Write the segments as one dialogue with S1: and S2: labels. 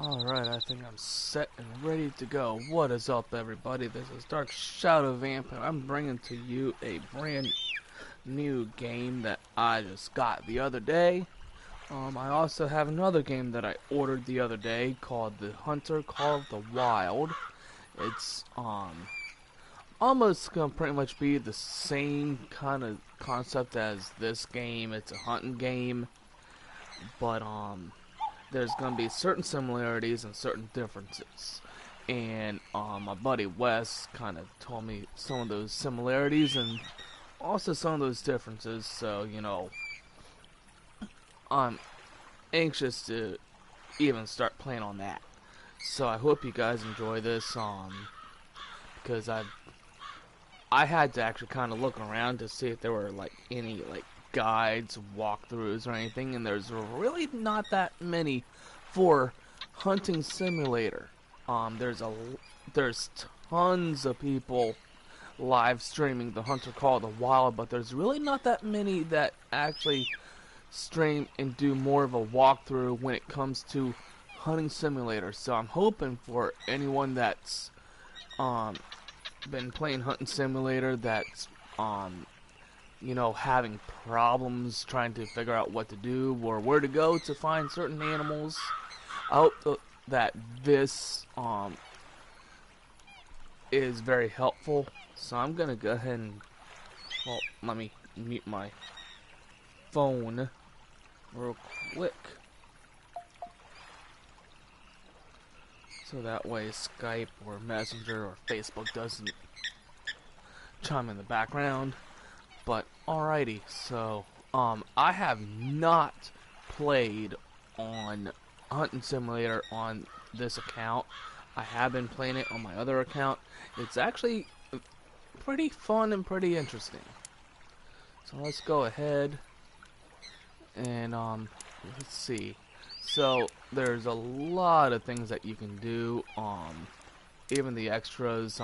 S1: Alright, I think I'm set and ready to go. What is up, everybody? This is Dark Shadow Vamp, and I'm bringing to you a brand new game that I just got the other day. I also have another game that I ordered the other day called The Hunter Call of the Wild. It's almost gonna pretty much be the same kind of concept as this game. It's a hunting game, but there's going to be certain similarities and certain differences. And my buddy Wes kind of told me some of those similarities and also some of those differences. So, I'm anxious to even start playing on that. So I hope you guys enjoy this because I had to actually kind of look around to see if there were any guides, walkthroughs, or anything, and there's really not that many for hunting simulator. There's tons of people live streaming the Hunter Call of the Wild, but there's really not that many that actually stream and do more of a walkthrough when it comes to hunting simulator. So I'm hoping for anyone that's been playing hunting simulator that's having problems trying to figure out what to do or where to go to find certain animals. I hope that this is very helpful. So I'm gonna go ahead and, well, let me mute my phone real quick, so that way Skype or Messenger or Facebook doesn't chime in the background. But alrighty, so I have not played on Hunting Simulator on this account. I have been playing it on my other account. It's actually pretty fun and pretty interesting. So let's go ahead and let's see. So there's a lot of things that you can do. Even the extras.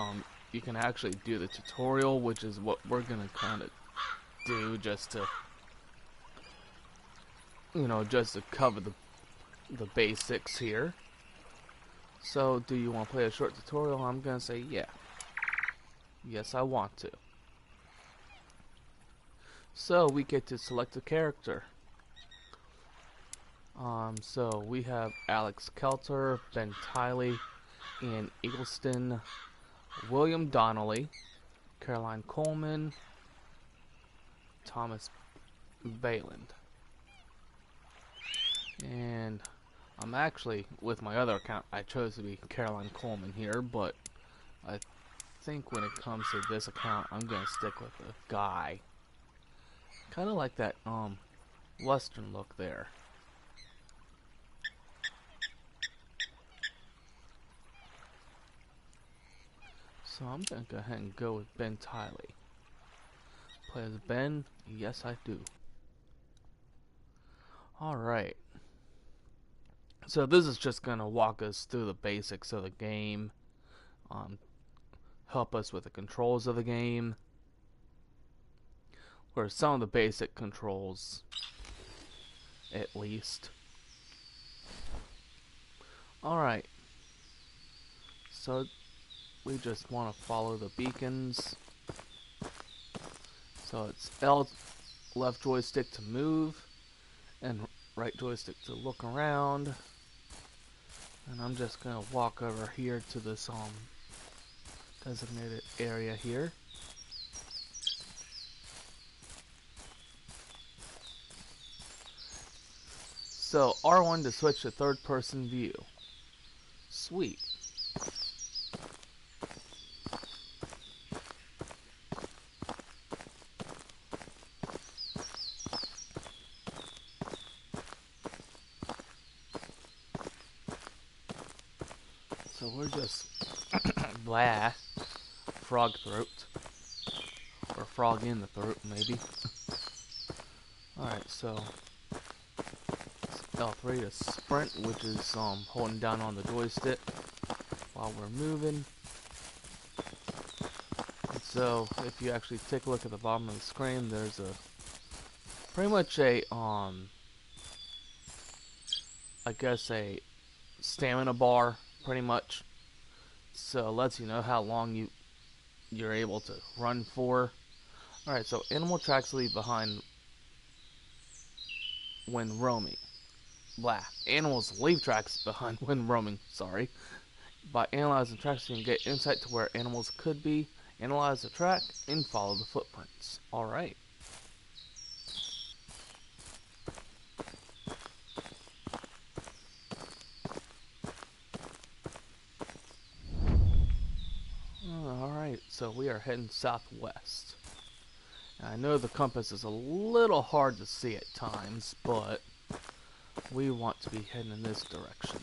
S1: You can actually do the tutorial, which is what we're gonna kind of do just to cover the basics here. So do you want to play a short tutorial? I'm gonna say yeah. Yes, I want to. So we get to select a character. So we have Alex Kelter, Ben Tiley, Ian Eggleston, William Donnelly, Caroline Coleman, Thomas Bayland. And I'm actually, with my other account, I chose to be Caroline Coleman here, but I think when it comes to this account, I'm gonna stick with the guy. Kinda like that Western look there. So I'm gonna go ahead and go with Ben Tiley. Play as Ben? Yes, I do. Alright. So this is just gonna walk us through the basics of the game. Help us with the controls of the game. Or some of the basic controls, at least. Alright. So we just want to follow the beacons. So it's L left joystick to move and right joystick to look around. And I'm just gonna walk over here to this designated area here. So R1 to switch to third person view. Sweet. So we're just blah, frog throat, or frog in the throat maybe. Alright, so L3 to sprint, which is holding down on the joystick while we're moving. And so if you actually take a look at the bottom of the screen, there's pretty much a I guess a stamina bar, pretty much. So it lets you know how long you're able to run for. Alright, so animal tracks leave behind when roaming. Blah. Animals leave tracks behind when roaming, sorry. By analyzing tracks, you can get insight to where animals could be, analyze the track, and follow the footprints. Alright. Alright, so we are heading southwest. Now, I know the compass is a little hard to see at times, but we want to be heading in this direction.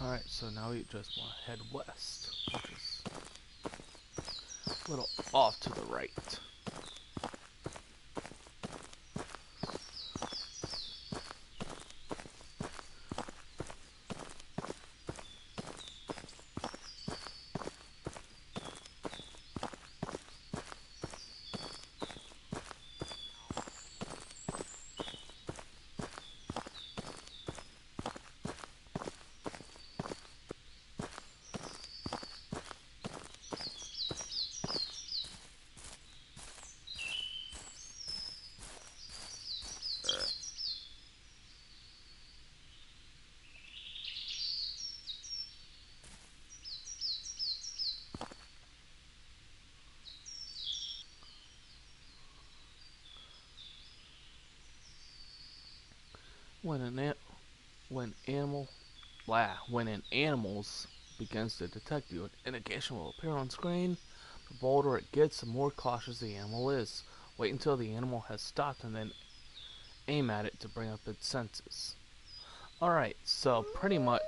S1: Alright, so now we just want to head west, which is a little off to the right. When when an animals begins to detect you, an indication will appear on screen. The bolder it gets, the more cautious the animal is. Wait until the animal has stopped and then aim at it to bring up its senses. Alright, so pretty much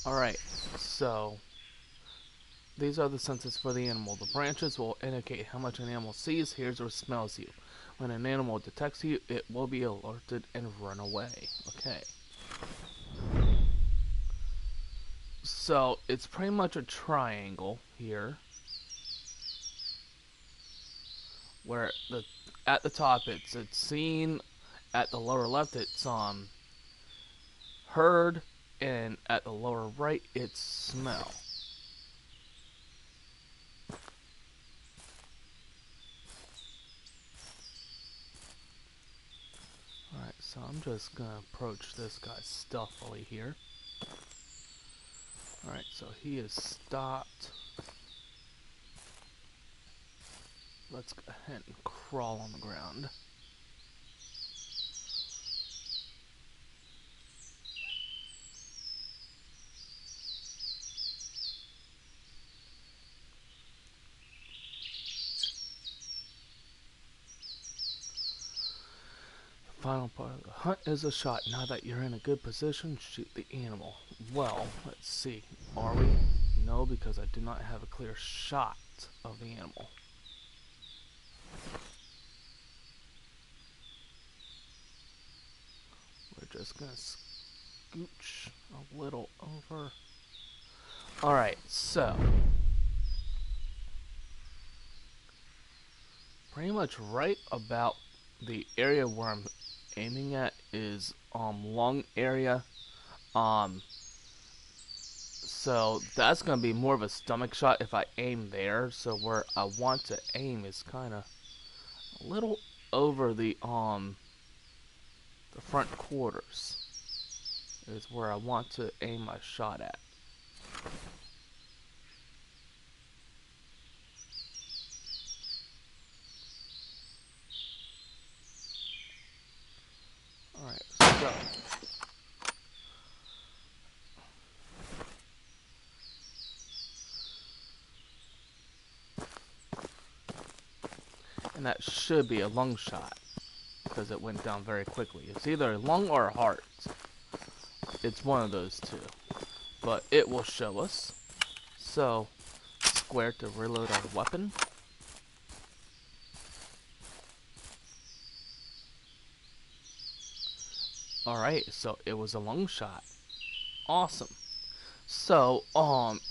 S1: alright, so these are the senses for the animal. The branches will indicate how much an animal sees, hears, or smells you. When an animal detects you, it will be alerted and run away. Okay. So, it's pretty much a triangle here. Where at the top it's seen, at the lower left it's heard, and at the lower right it's smell. Alright, so I'm just gonna approach this guy stealthily here. Alright, so he is stopped. Let's go ahead and crawl on the ground. The final part of the hunt is a shot. Now that you're in a good position, shoot the animal. Well, let's see. Are we? No, because I do not have a clear shot of the animal. We're just gonna scooch a little over. Alright, so pretty much right about the area where I'm aiming at is lung area. So that's gonna be more of a stomach shot if I aim there. So where I want to aim is kinda a little over the front quarters is where I want to aim my shot at. Alright, so And that should be a lung shot, because it went down very quickly. It's either a lung or a heart. It's one of those two. But it will show us. So, square to reload our weapon. Alright, so it was a lung shot. Awesome. So,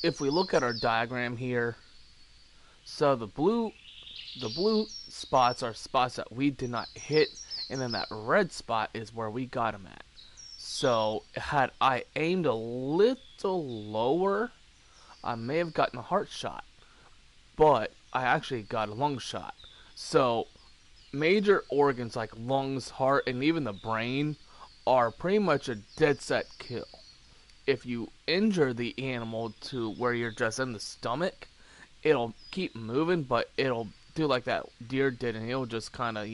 S1: if we look at our diagram here, so the blue spots are spots that we did not hit, and then that red spot is where we got them at. So, had I aimed a little lower, I may have gotten a heart shot, but I actually got a lung shot. So, major organs like lungs, heart, and even the brain are pretty much a dead set kill. If you injure the animal to where you're just in the stomach, it'll keep moving, but it'll do like that deer did, and it'll just kind of,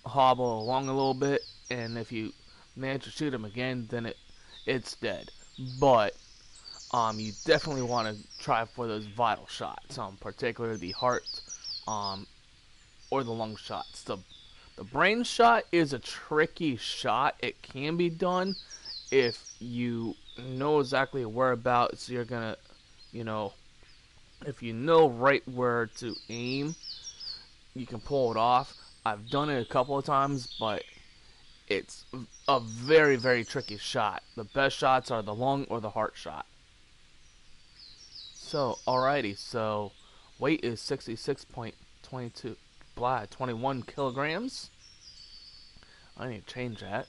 S1: hobble along a little bit, and if you manage to shoot him again, then it's dead. But you definitely want to try for those vital shots, particularly the heart, or the lung shots. The brain shot is a tricky shot. It can be done if you know exactly whereabouts you're gonna, if you know right where to aim, you can pull it off. I've done it a couple of times, but it's a very, very tricky shot. The best shots are the lung or the heart shot. So, alrighty, so weight is 66.22, 21 kilograms. I need to change that.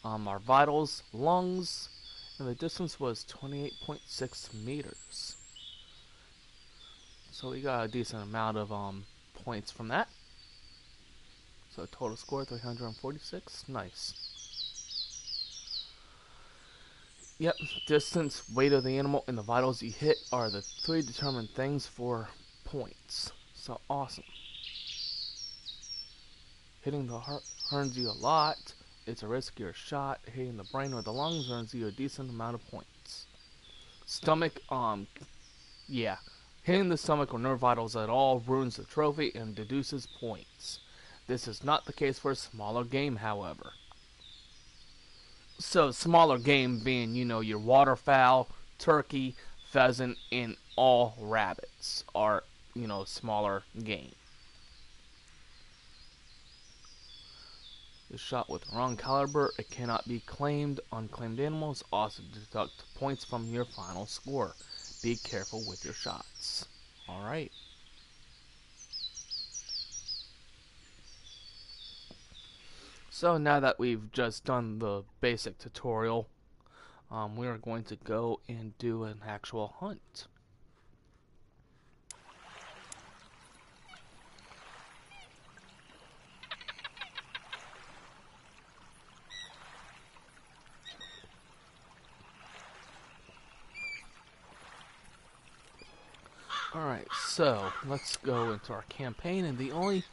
S1: Our vitals, lungs, and the distance was 28.6 meters. So we got a decent amount of points from that. So total score 346. Nice. Yep, distance, weight of the animal, and the vitals you hit are the three determined things for points. So awesome. Hitting the heart earns you a lot. It's a riskier shot. Hitting the brain or the lungs earns you a decent amount of points. Stomach, yeah. Hitting the stomach or nerve vitals at all ruins the trophy and deduces points. This is not the case for smaller game, however. So, smaller game being, your waterfowl, turkey, pheasant, and all rabbits are, smaller game. If shot with the wrong caliber, it cannot be claimed. Unclaimed animals also deduct points from your final score. Be careful with your shots. Alright. So now that we've just done the basic tutorial, we are going to go and do an actual hunt. Alright, so let's go into our campaign, and the only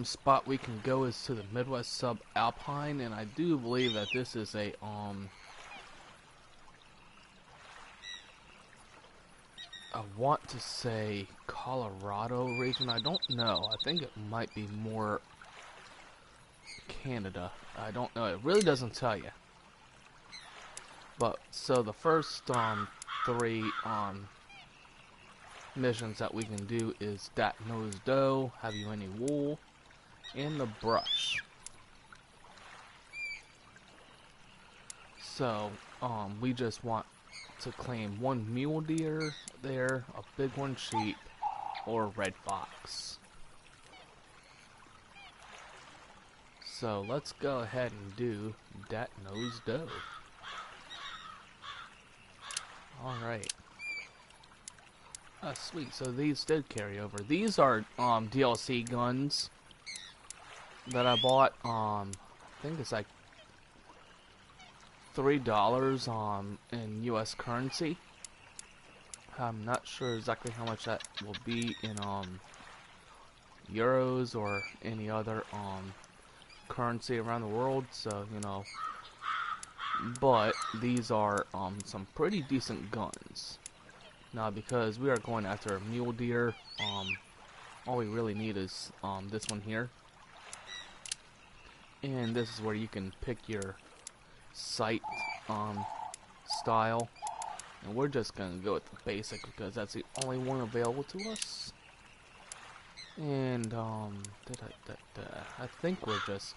S1: spot we can go is to the Midwest Subalpine, and I do believe that this is a I want to say Colorado region. I don't know. I think it might be more Canada. I don't know. It really doesn't tell you. But so the first three missions that we can do is that nose doe, have you any wool, and the brush. So we just want to claim one mule deer there, a bighorn sheep, or a red fox. So let's go ahead and do that nose doe. Alright. Sweet, so these did carry over. These are DLC guns that I bought. I think it's like $3 in US currency. I'm not sure exactly how much that will be in euros or any other currency around the world, so but these are some pretty decent guns. Now, because we are going after a mule deer, all we really need is this one here, and this is where you can pick your sight style, and we're just gonna go with the basic because that's the only one available to us. And I think we're just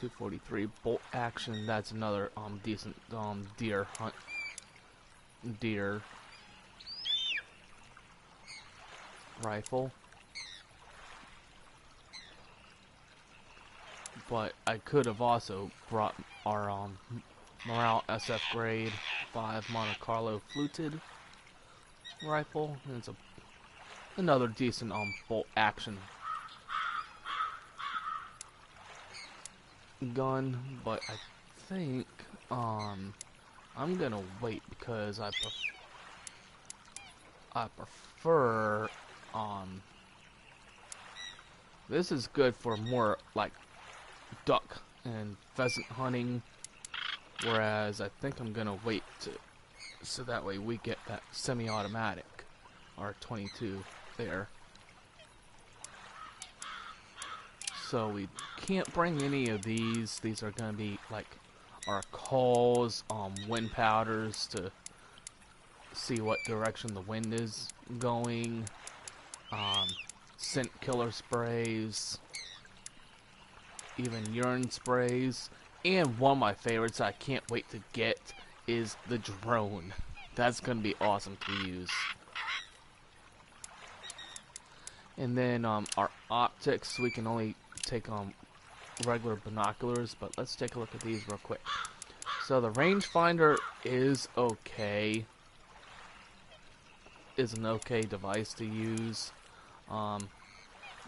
S1: 243 bolt action. That's another decent deer rifle. But I could have also brought our Morale SF grade 5 Monte Carlo fluted rifle. And it's another decent bolt action gun, but I think I'm gonna wait because I prefer this is good for more like duck and pheasant hunting, whereas I think I'm gonna wait so that way we get that semi-automatic R22 there. So we can't bring any of these. These are gonna be like our calls, wind powders to see what direction the wind is going, scent killer sprays, even urine sprays, and one of my favorites I can't wait to get is the drone. That's gonna be awesome to use. And then our optics, we can only take regular binoculars, but let's take a look at these real quick. So the rangefinder is okay. Is an okay device to use.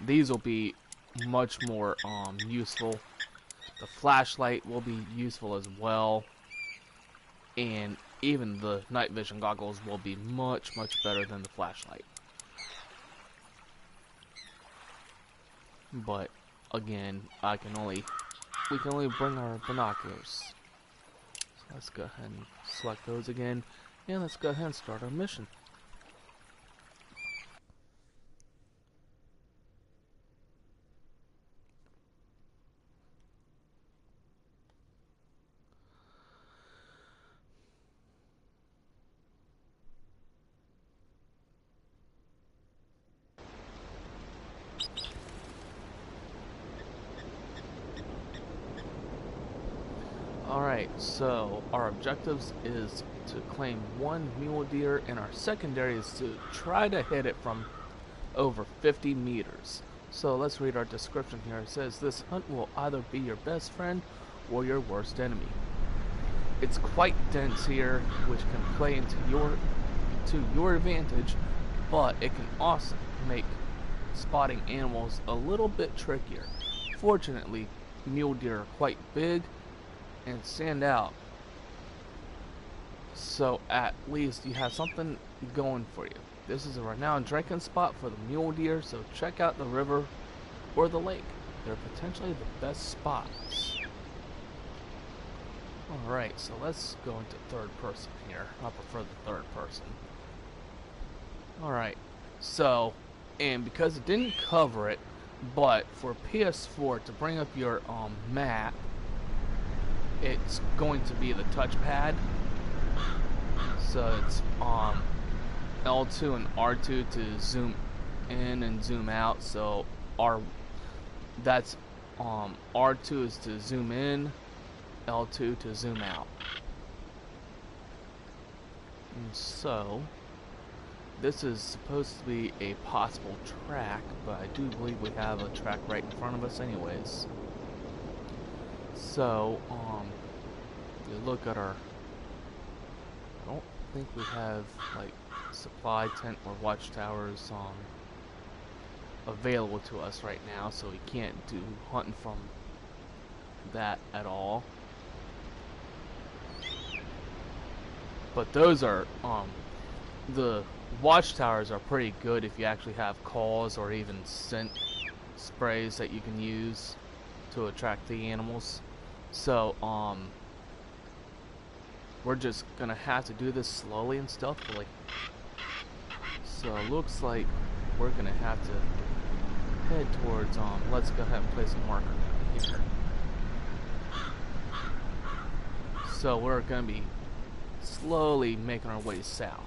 S1: These will be much more useful. The flashlight will be useful as well, and even the night vision goggles will be much better than the flashlight. But again, we can only bring our binoculars. So let's go ahead and select those again, and let's go ahead and start our mission. Alright, so our objectives is to claim 1 mule deer, and our secondary is to try to hit it from over 50 meters. So let's read our description here. It says, this hunt will either be your best friend or your worst enemy. It's quite dense here, which can play into your advantage, but it can also make spotting animals a little bit trickier. Fortunately, mule deer are quite big and stand out, so at least you have something going for you. This is a renowned drinking spot for the mule deer, so check out the river or the lake. They're potentially the best spots. Alright, so let's go into third person here. I prefer the third person. Alright, so, and because it didn't cover it, but for PS4 to bring up your map, it's going to be the touchpad. So it's L2 and R2 to zoom in and zoom out. So that's R2 is to zoom in, L2 to zoom out. And so this is supposed to be a possible track, but I do believe we have a track right in front of us anyways. So, you look at our, I don't think we have, like, supply tent or watchtowers, available to us right now, so we can't do hunting from that at all. But those are, the watchtowers are pretty good if you actually have calls or even scent sprays that you can use to attract the animals. So, we're just gonna have to do this slowly and stealthily. So it looks like we're gonna have to head towards let's go ahead and place a marker down here. So we're gonna be slowly making our way south.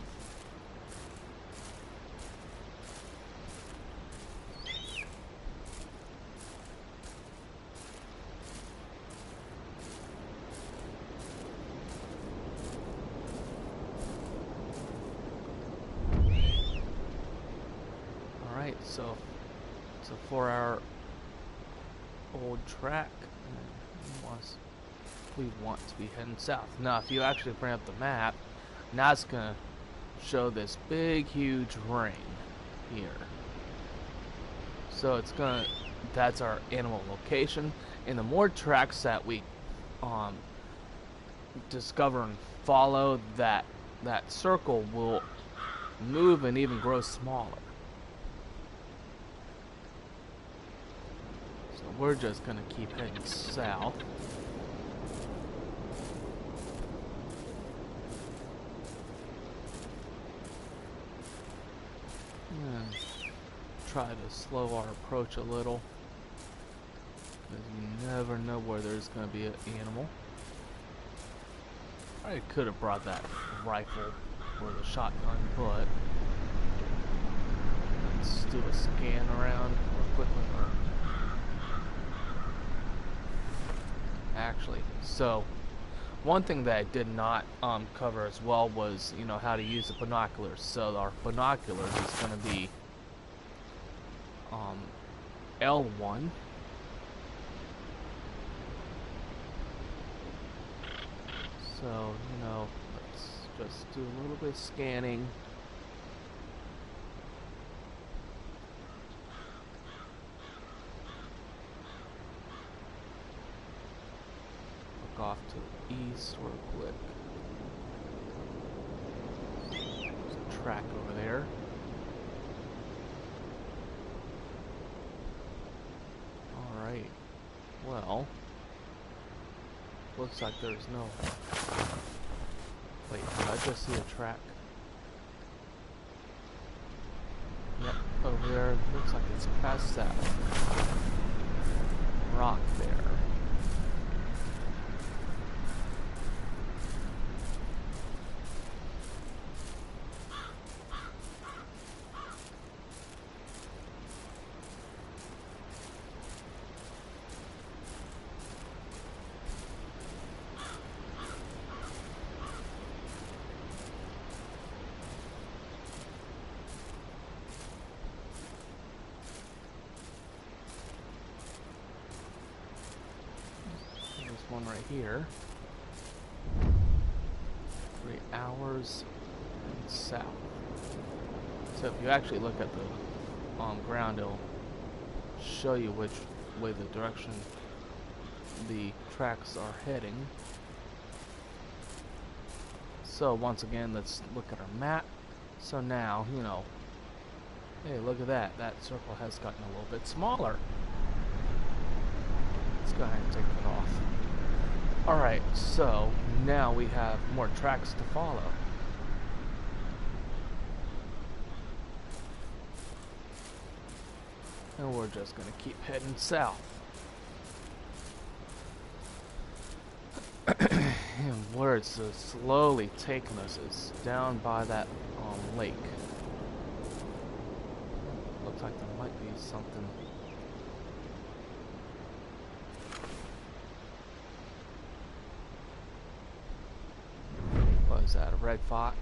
S1: So it's a 4-hour old track, and we want to be heading south. Now if you actually bring up the map, now it's gonna show this big huge ring here. So it's gonna, that's our animal location, and the more tracks that we discover and follow, that circle will move and even grow smaller. We're just gonna keep heading south. And try to slow our approach a little, because you never know where there's gonna be an animal. I could have brought that rifle or the shotgun, but let's do a scan around real quick with our actually. So one thing that I did not cover as well was, you know, how to use the binoculars. So our binoculars is going to be L1. So, you know, let's just do a little bit of scanning. Off to the east real quick. There's a track over there. Alright. Well, looks like there's no... Wait, did I just see a track? Yep, over there. Looks like it's past that rock there. One right here. 3 hours and south. So if you actually look at the ground, it'll show you which way the direction the tracks are heading. So once again, let's look at our map. So now, you know, hey, look at that. That circle has gotten a little bit smaller. Let's go ahead and take it off. Alright, so now we have more tracks to follow. And we're just going to keep heading south. And where it's slowly taking us is down by that lake. Looks like there might be something. What is that, a red fox?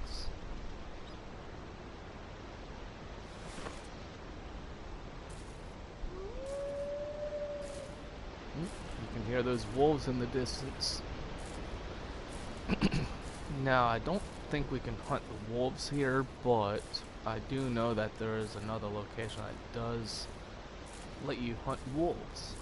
S1: You can hear those wolves in the distance. Now, I don't think we can hunt the wolves here, but I do know that there is another location that does let you hunt wolves.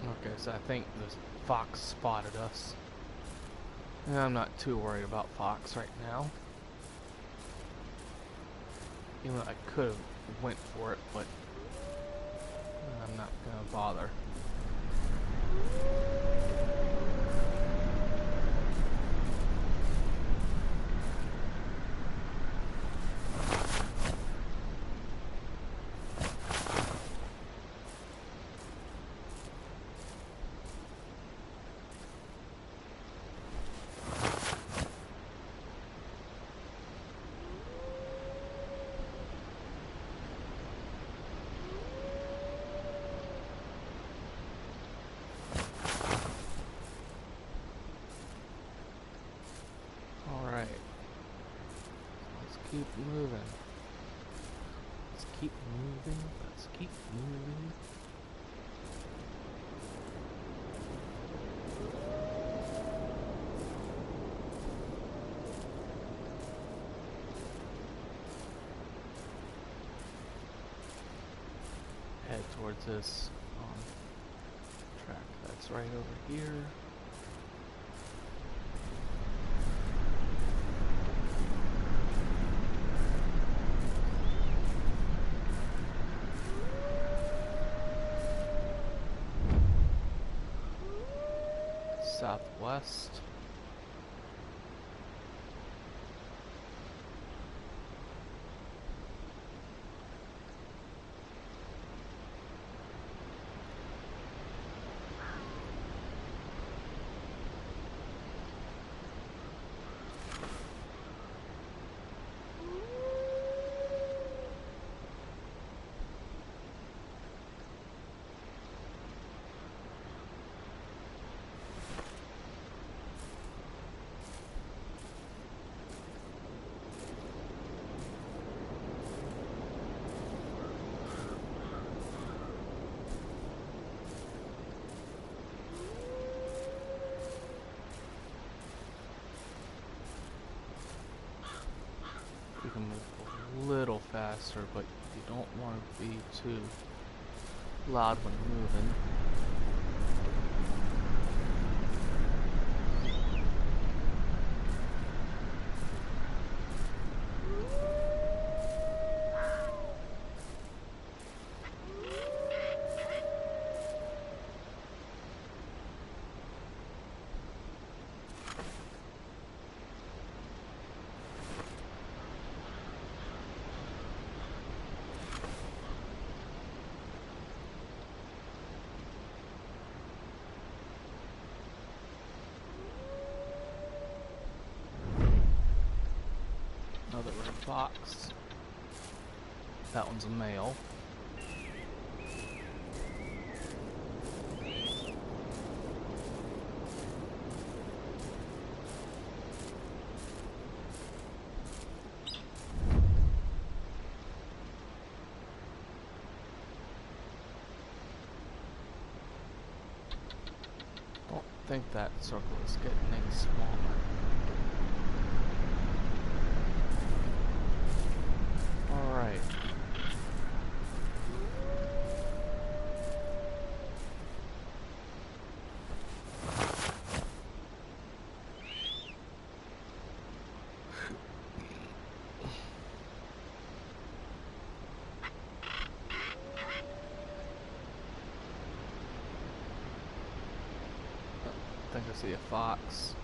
S1: Okay, so I think the fox spotted us. And I'm not too worried about fox right now. Even though I could have went for it, but I'm not gonna bother. Keep moving. Let's keep moving. Let's keep moving. Head towards this track that's right over here. Southwest. You can move a little faster, but you don't want to be too loud when moving. Another red box. That one's a male. Don't think that circle is getting any smaller. Alright. I think I see a fox.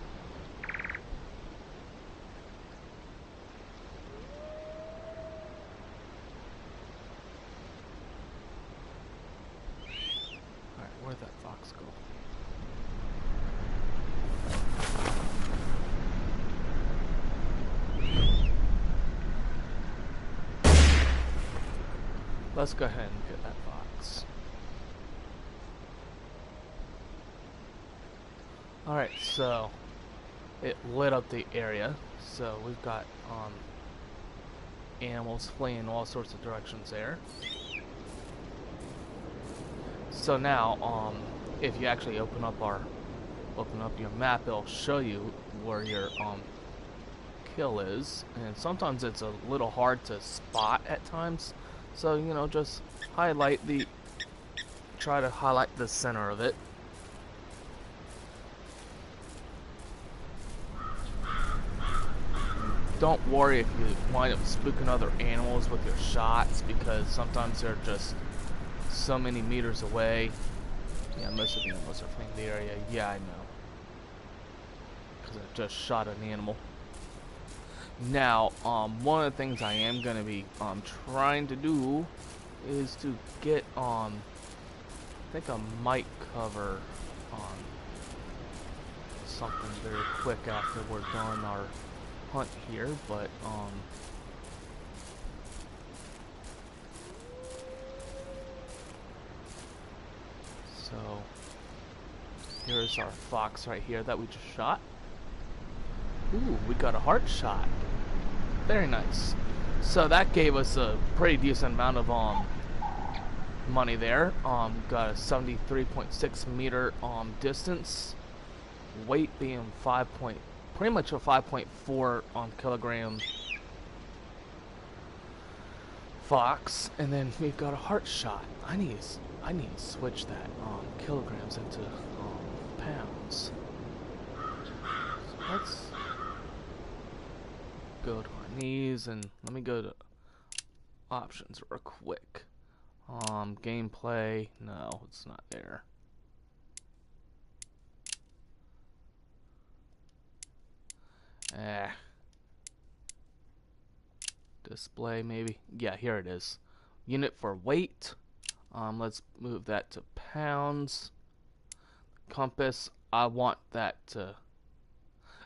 S1: Where'd that fox go? Let's go ahead and get that fox. Alright, so it lit up the area. So we've got animals fleeing all sorts of directions there. So now, if you actually open up your map, it'll show you where your kill is, and sometimes it's a little hard to spot at times. So you know, just try to highlight the center of it. don't worry if you wind up spooking other animals with your shots, because sometimes they're just so many meters away. Yeah, most of the animals are fleeing the area. Yeah, I know. Because I just shot an animal. Now, one of the things I am going to be trying to do is to get I think I might cover something very quick after we're done our hunt here, but so here's our fox right here that we just shot. Ooh, we got a heart shot. Very nice. So that gave us a pretty decent amount of money there. Got a 73.6 meter distance. Weight being pretty much a 5.4 kilogram fox, and then we've got a heart shot. I need to switch that kilograms into pounds. So let's go to our knees and let me go to options real quick. Gameplay, no, it's not there. Display maybe. Yeah, here it is. Unit for weight. Let's move that to pounds. Compass, I want that to...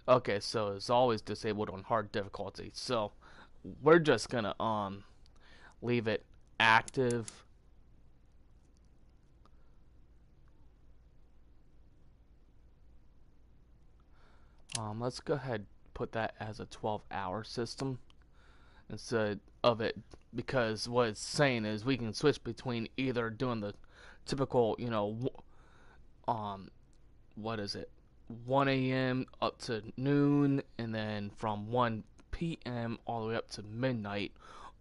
S1: Okay, so it's always disabled on hard difficulty. So we're just gonna leave it active. Let's go ahead and put that as a 12-hour system instead of it, because what it's saying is we can switch between either doing the typical, you know, what is it, 1 a.m. up to noon, and then from 1 p.m. all the way up to midnight,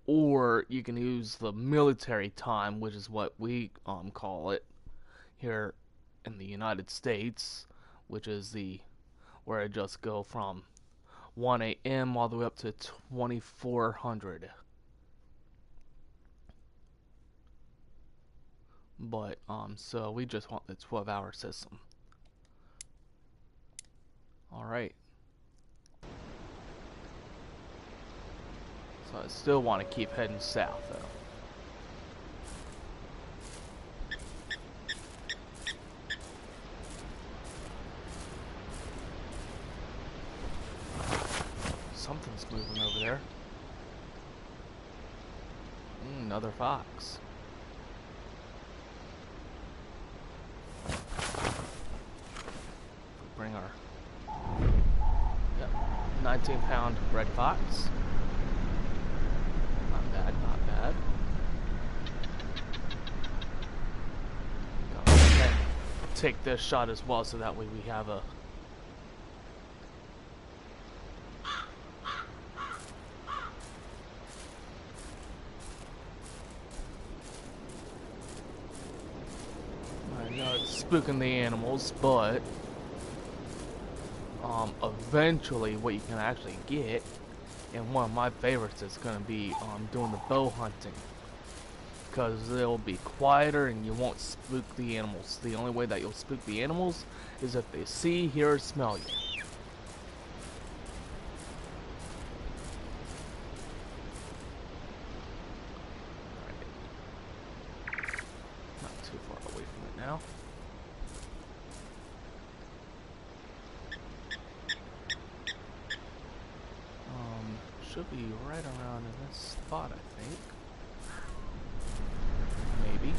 S1: or you can use the military time, which is what we call it here in the United States, which is the where I just go from 1 a.m. all the way up to 2400. But so we just want the 12-hour system. All right. So I still want to keep heading south though. Something's moving over there. Another fox. Bring our 19-pound red fox. Not bad, not bad. Okay. Take this shot as well, so that way we have a... I know it's spooking the animals, but eventually what you can actually get, and one of my favorites is going to be doing the bow hunting, because they'll be quieter and you won't spook the animals. The only way that you'll spook the animals is if they see, hear, or smell you. Not too far away from it now. Should be right around in this spot, I think. Maybe.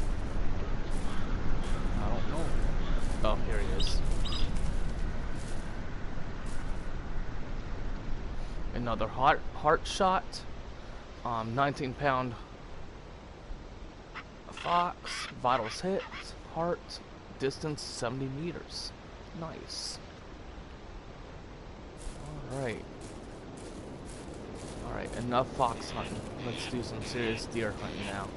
S1: I don't know. Oh, here he is. Another heart shot. 19-pound fox. Vitals hit. Heart. Distance 70 meters. Nice. Alright. Alright, enough fox hunting. Let's do some serious deer hunting now.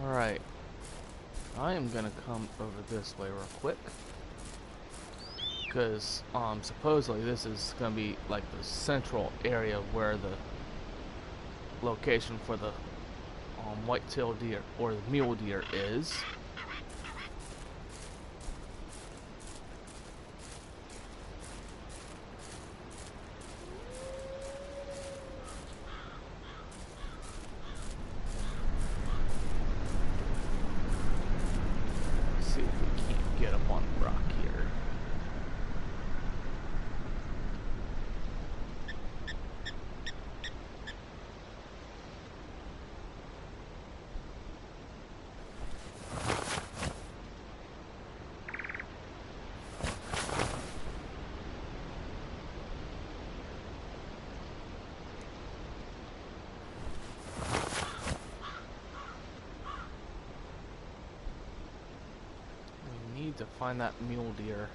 S1: Alright. I am gonna come over this way real quick, because supposedly this is gonna be like the central area where the location for the white-tailed deer or the mule deer is. Let's see if we can't get up on the rock here. To find that mule deer.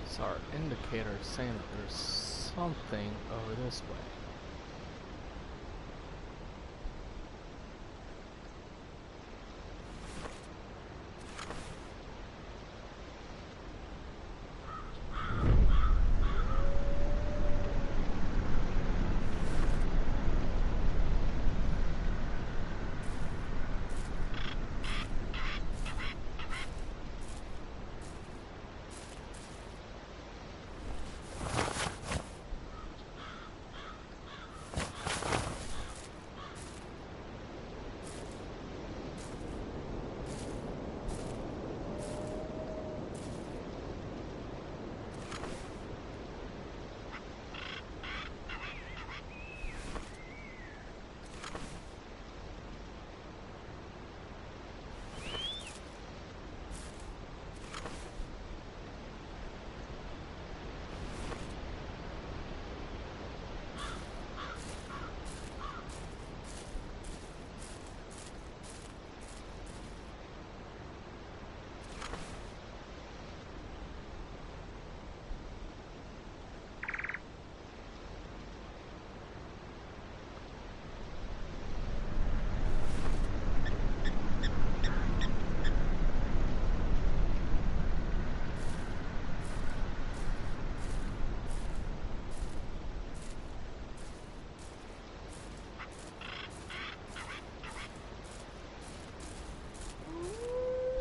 S1: So our indicator is saying that there's something over this way.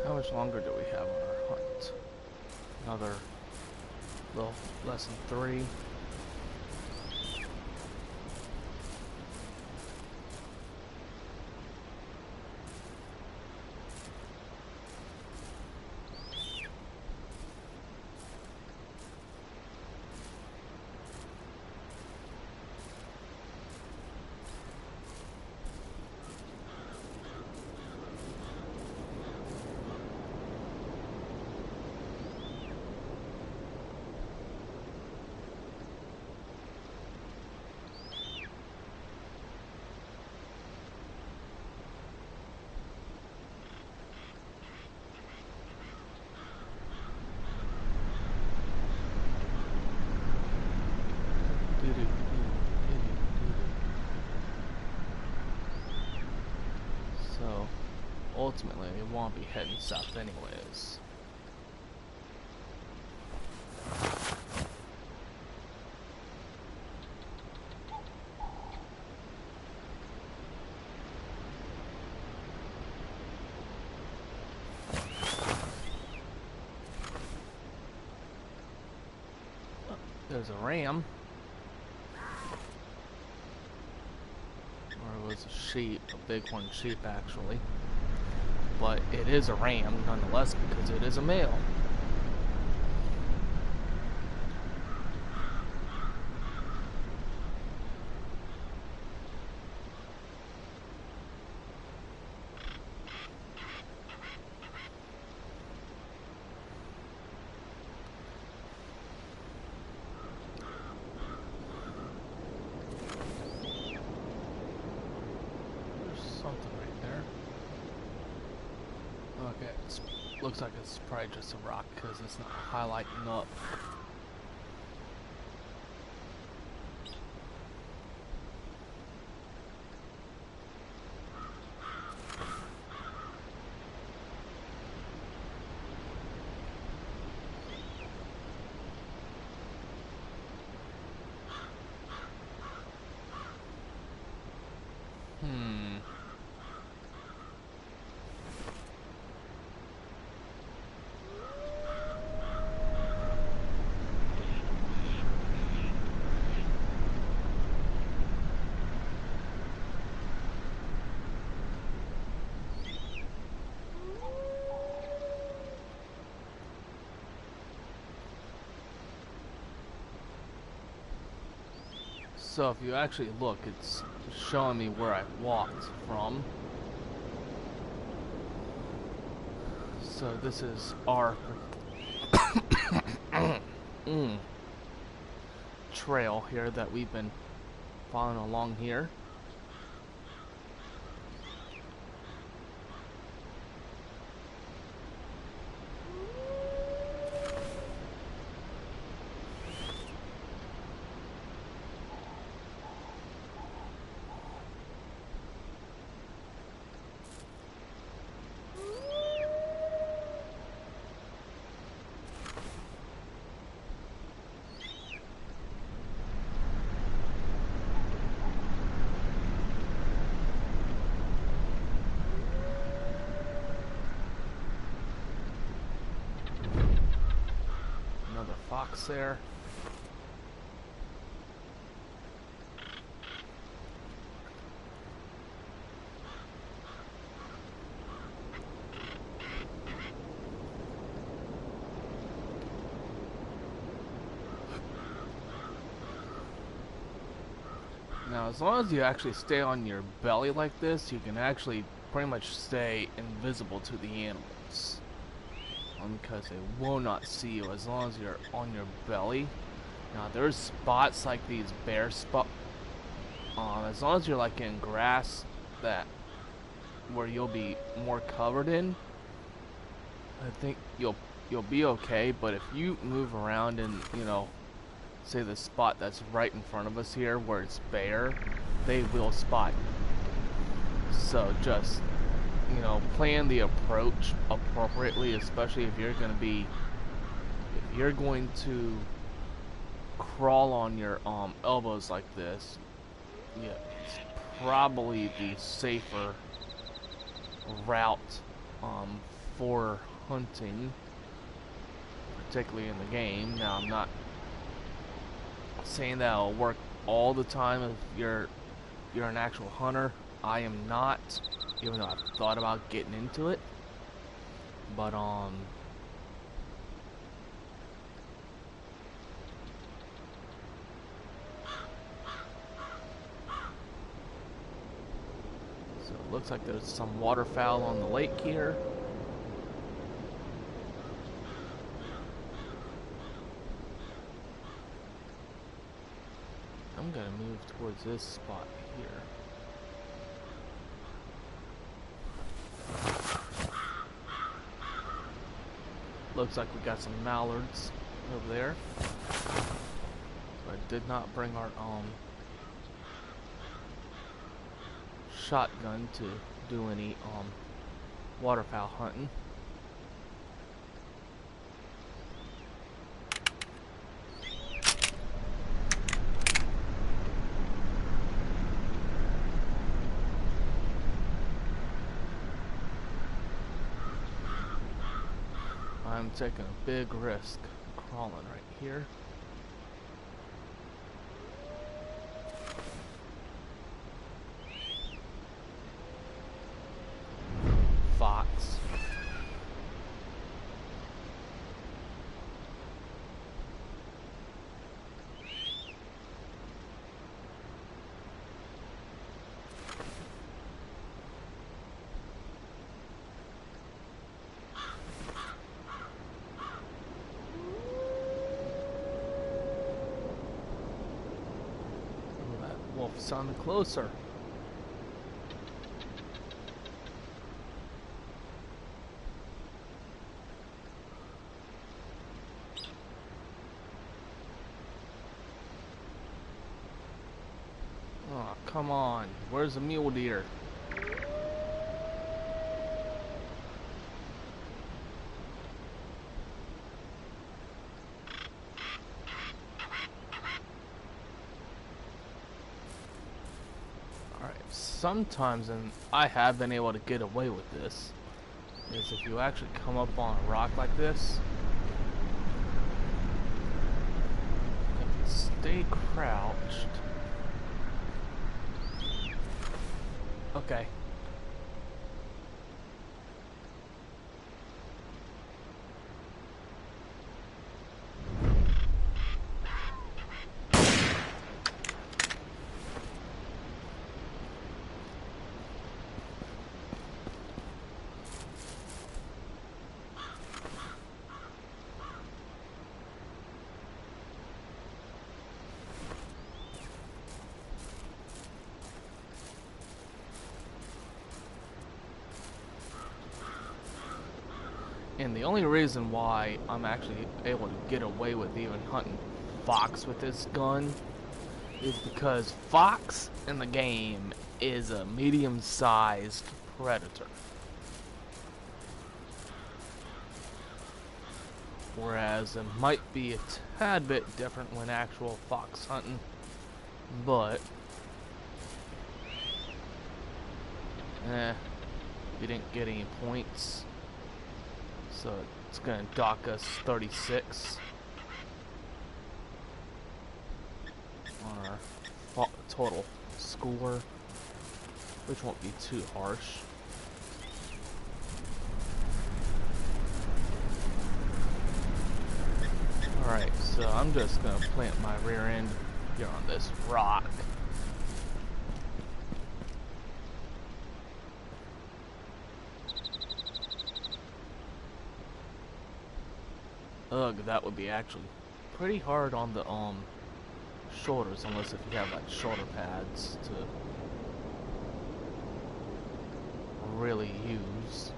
S1: How much longer do we have on our hunt? Another little less than 3. So, ultimately, they won't be heading south anyways. Oh, there's a ram. Or it was a sheep, a bighorn sheep actually. But it is a ram nonetheless because it is a male. Okay, looks like it's probably just a rock because it's not highlighting up. So if you actually look, it's showing me where I walked from. So this is our trail here that we've been following along here. Fox there. Now, as long as you actually stay on your belly like this, you can actually pretty much stay invisible to the animals. Because they will not see you as long as you're on your belly. Now there's spots like these bare spots. As long as you're like in grass that where you'll be more covered in, I think you'll be okay. But if you move around and say the spot that's right in front of us here where it's bare, they will spot you. So just plan the approach appropriately, especially if you're going to crawl on your elbows like this. Yeah, it's probably the safer route for hunting, particularly in the game. Now, I'm not saying that it'll work all the time if you're an actual hunter. I am not, even though I've thought about getting into it. But so it looks like there's some waterfowl on the lake here. I'm gonna move towards this spot here. Looks like we got some mallards over there. So I did not bring our shotgun to do any waterfowl hunting. I'm taking a big risk crawling right here. Sounded closer. Oh, come on. Where's the mule deer? Alright, sometimes, and I have been able to get away with this, is if you actually come up on a rock like this, if you stay crouched. Okay. And the only reason why I'm actually able to get away with even hunting fox with this gun is because fox in the game is a medium-sized predator. Whereas it might be a tad bit different when actual fox hunting, but we didn't get any points. So it's going to dock us 36 on our total score, which won't be too harsh. Alright, so I'm just going to plant my rear end here on this rock. Ugh, that would be actually pretty hard on the shoulders, unless if you have like shoulder pads to really use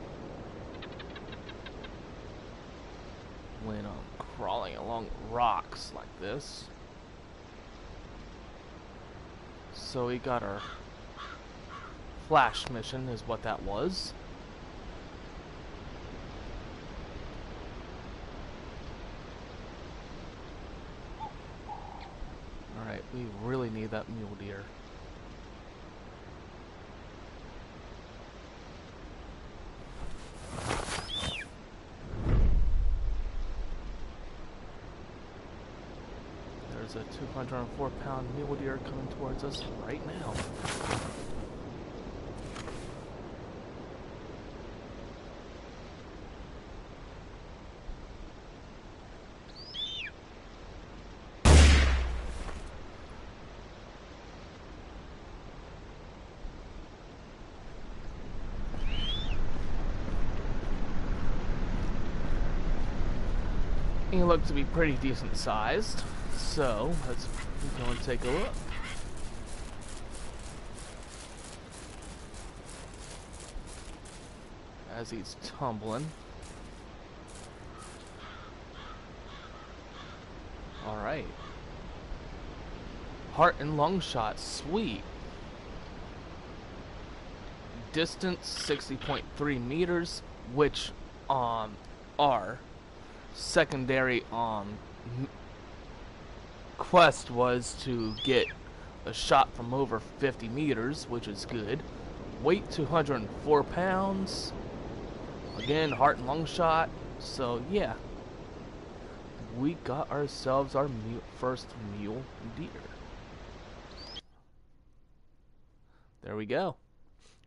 S1: when crawling along rocks like this. So we got our flash mission is what that was. Alright, we really need that mule deer. There's a 204-pound mule deer coming towards us right now. He looked to be pretty decent sized, so let's go and take a look. As he's tumbling. Alright. Heart and lung shot, sweet. Distance 60.3 meters, which are secondary quest was to get a shot from over 50 meters, which is good. Weight 204 pounds. Again, heart and lung shot. So yeah, we got ourselves our first mule deer. There we go.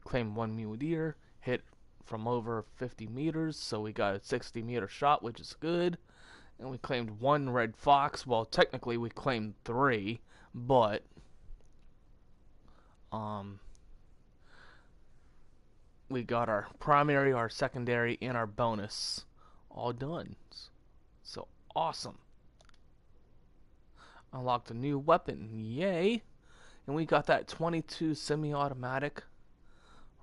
S1: Claimed one mule deer. Hit from over 50 meters, so we got a 60-meter shot, which is good. And we claimed one red fox. Well, technically we claimed 3, but we got our primary, our secondary, and our bonus all done. So awesome. Unlocked a new weapon, yay! And we got that 22 semi-automatic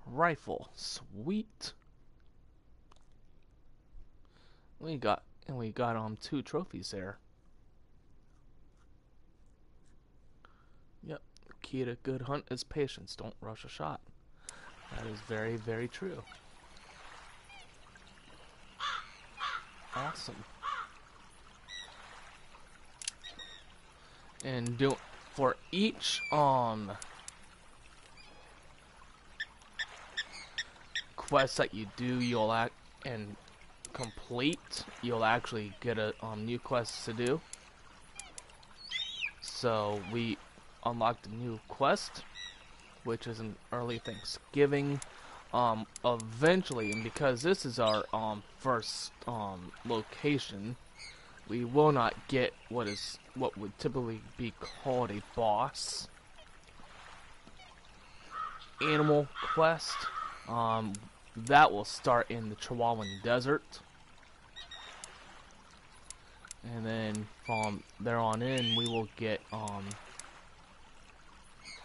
S1: rifle. Sweet. We got 2 trophies there. Yep. Key to a good hunt is patience. Don't rush a shot. That is very, very true. Awesome. And for each quest that you do, you'll complete, you'll actually get a new quest to do. So we unlocked a new quest, which is an early Thanksgiving. Eventually, and because this is our first location, we will not get what would typically be called a boss animal quest. That will start in the Chihuahuan Desert, and then from there on in, we will get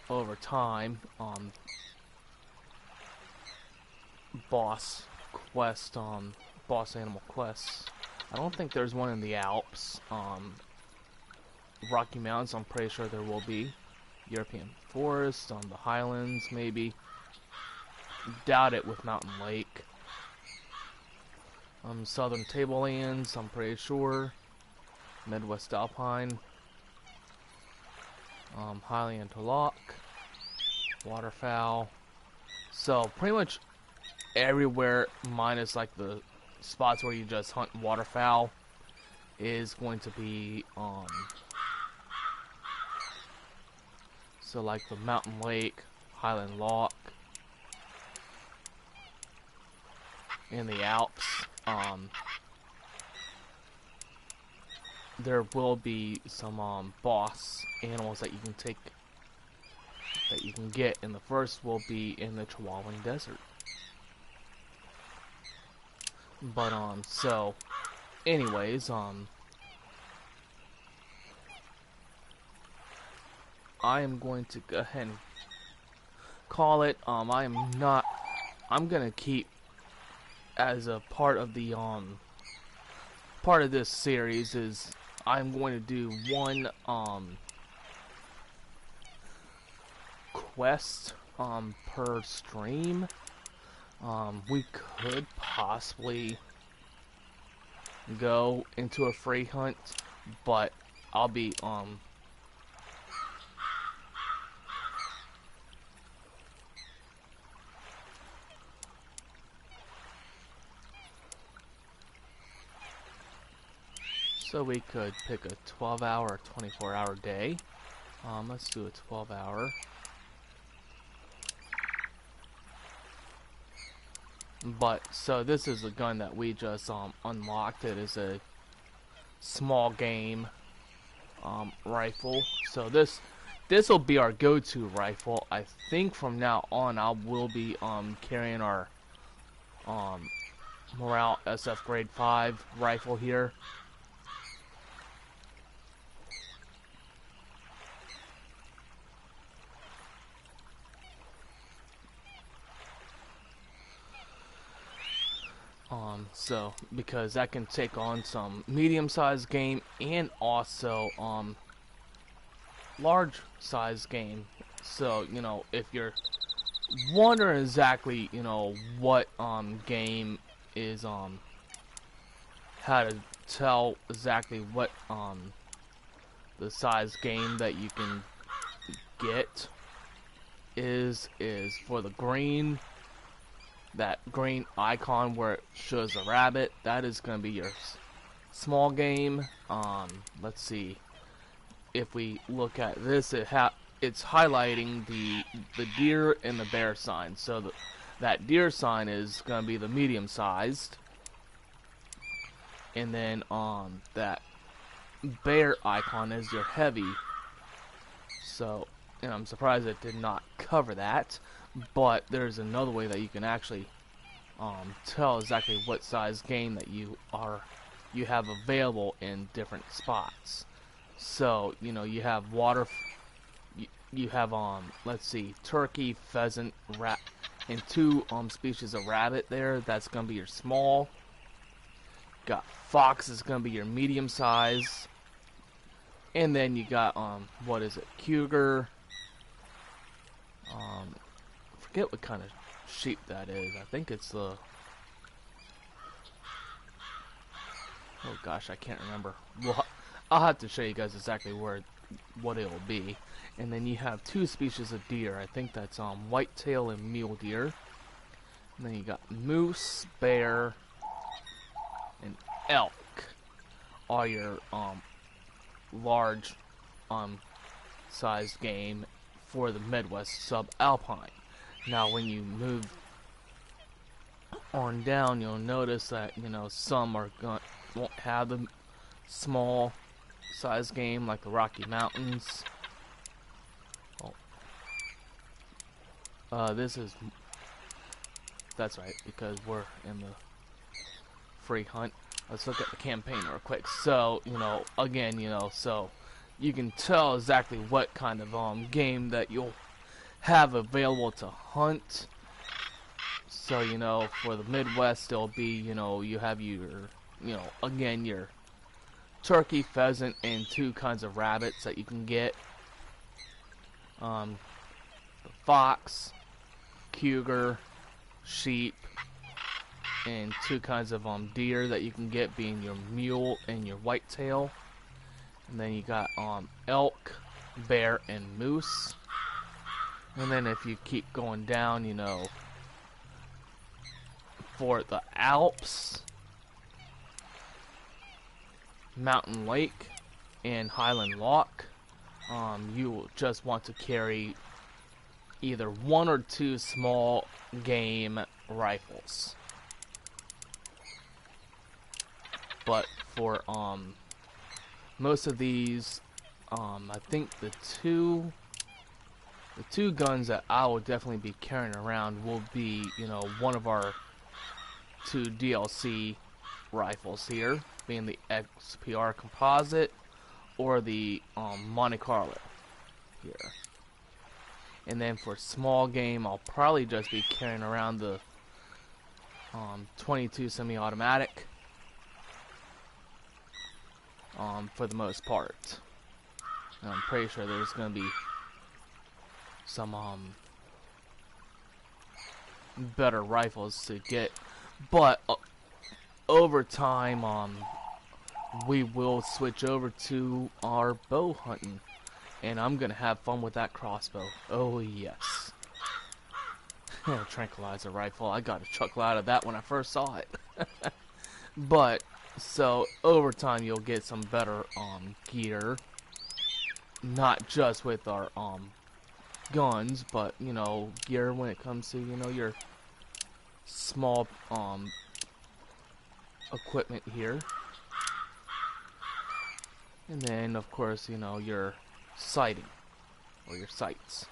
S1: over time boss animal quests. I don't think there's one in the Alps. Rocky Mountains, I'm pretty sure there will be. European Forest, the Highlands, maybe. Doubt it with Mountain Lake. Southern Tablelands, I'm pretty sure. Midwest Alpine. Highland to Lock. Waterfowl. So, pretty much everywhere minus like the spots where you just hunt waterfowl is going to be so like the Mountain Lake, Highland Lock, in the Alps, there will be some boss animals that you can get, and the first will be in the Chihuahuan Desert. But so anyways, I am going to go ahead and call it. I'm gonna keep, as a part of the part of this series, is I'm going to do one quest per stream. We could possibly go into a free hunt, but I'll be so we could pick a 12-hour or 24-hour day. Let's do a 12-hour. But so this is a gun that we just unlocked. It is a small game rifle. So this will be our go-to rifle. I think from now on I will be carrying our Morale SF Grade 5 rifle here. So because that can take on some medium-sized game and also large-sized game. So, you know, if you're wondering exactly, you know, what game is how to tell exactly what the size game that you can get is for the green, that green icon where it shows a rabbit. That is going to be your small game. Let's see, if we look at this, it's highlighting the deer and the bear sign. So that deer sign is going to be the medium sized, and then that bear icon is your heavy. So, and I'm surprised it did not cover that, but there's another way that you can actually tell exactly what size game that you have available in different spots. So, you know, you have you have let's see, turkey, pheasant, rat, and two species of rabbit there. That's gonna be your small. Got fox is gonna be your medium size. And then you got what is it? Cougar. Forget what kind of sheep that is. I think it's the oh gosh, I can't remember. Well, I'll have to show you guys exactly what it will be. And then you have two species of deer. I think that's whitetail and mule deer. And then you got moose, bear, and elk. All your large sized game for the Midwest Subalpine. Now when you move on down, you'll notice that some won't have the small size game like the Rocky Mountains. That's right, because we're in the free hunt. Let's look at the campaign real quick. So, again, so you can tell exactly what kind of game that you'll have available to hunt. So, for the Midwest, it'll be, you have your, again, your turkey, pheasant, and two kinds of rabbits that you can get. The fox, cougar, sheep, and two kinds of deer that you can get, being your mule and your whitetail. And then you got elk, bear, and moose. And then if you keep going down, for the Alps, Mountain Lake, and Highland Loch, you will just want to carry either one or two small game rifles. But for most of these, I think the two guns that I will definitely be carrying around will be, one of our two DLC rifles here, being the XPR Composite or the Monte Carlo here. And then for small game, I'll probably just be carrying around the 22 semi-automatic for the most part. And I'm pretty sure there's going to be some better rifles to get, but over time we will switch over to our bow hunting, and I'm gonna have fun with that crossbow. Oh yes. Tranquilizer rifle, I got a chuckle out of that when I first saw it. But so over time you'll get some better gear, not just with our guns, but gear when it comes to your small equipment here. And then of course your sighting or your sights.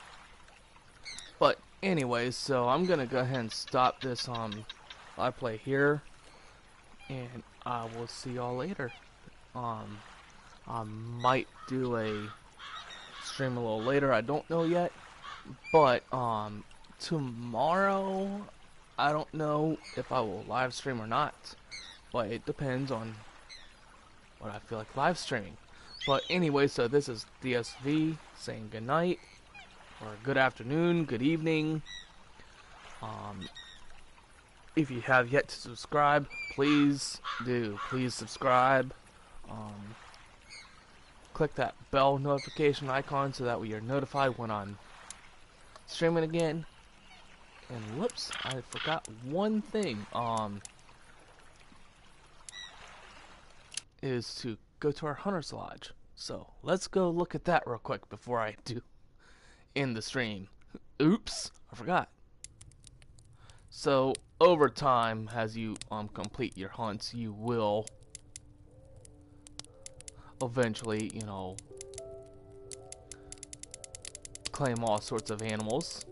S1: But anyways, so I'm gonna go ahead and stop this I play here, and I will see y'all later. I might do a stream a little later, I don't know yet, but tomorrow I don't know if I will live stream or not, but it depends on what I feel like live streaming. But anyway, so this is DSV saying good night, or good afternoon, good evening. If you have yet to subscribe, please do. Please subscribe. Click that bell notification icon so that way you're notified when I'm streaming again. And whoops, I forgot one thing. Is to go to our Hunter's Lodge. So let's go look at that real quick before I do end the stream. Oops, I forgot. So over time, as you complete your hunts, you will eventually, claim all sorts of animals.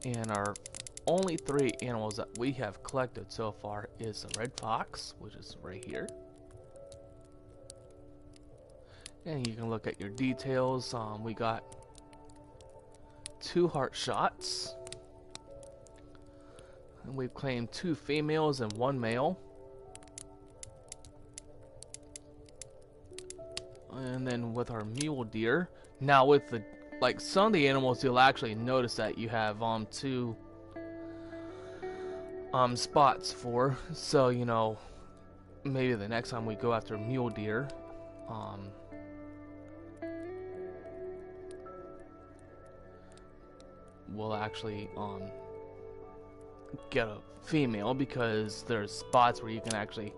S1: And our only 3 animals that we have collected so far is the red fox, which is right here. And you can look at your details. We got 2 heart shots. And we've claimed 2 females and 1 male. And then with our mule deer, now with the some of the animals, you'll actually notice that you have 2 spots for. So you know, maybe the next time we go after mule deer, we'll actually get a female, because there's spots where you can actually,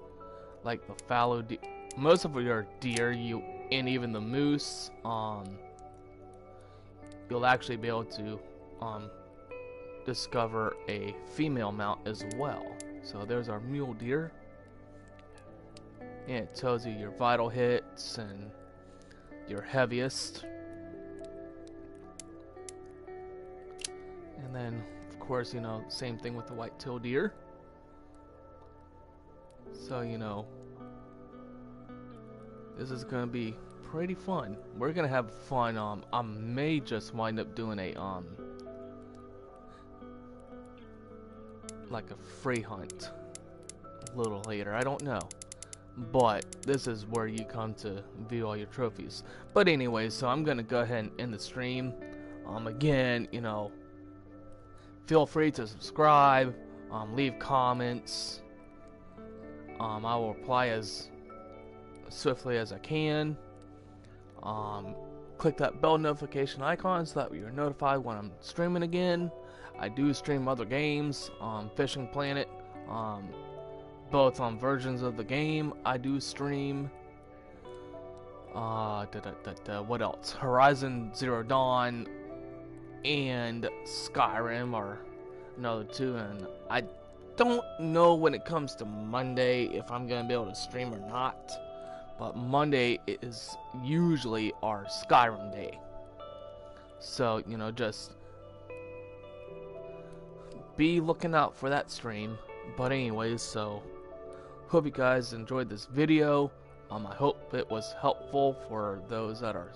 S1: like the fallow deer, most of your deer, and even the moose, you'll actually be able to discover a female mount as well. So there's our mule deer, and it tells you your vital hits and your heaviest. And then of course, you know, same thing with the white-tailed deer. So you know, this is gonna be pretty fun. We're gonna have fun. I may just wind up doing a like a free hunt a little later. I don't know, but this is where you come to view all your trophies. But anyway, so I'm gonna go ahead and end the stream. Again, you know, feel free to subscribe, leave comments. I will reply as swiftly as I can. Click that bell notification icon so that you're notified when I'm streaming again. I do stream other games, Fishing Planet, both on versions of the game. I do stream. What else? Horizon Zero Dawn and Skyrim are another 2, and I don't know when it comes to Monday if I'm gonna be able to stream or not. But Monday is usually our Skyrim day. So, you know, just be looking out for that stream. But anyways, so hope you guys enjoyed this video. I hope it was helpful for those that are,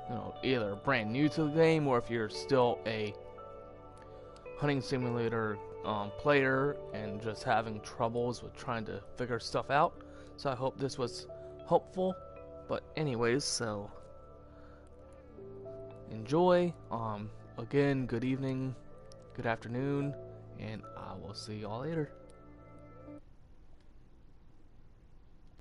S1: you know, either brand new to the game, or if you're still a hunting simulator player and just having troubles with trying to figure stuff out. So I hope this was helpful. But anyways, so enjoy. Again, good evening, good afternoon, and I will see y'all later.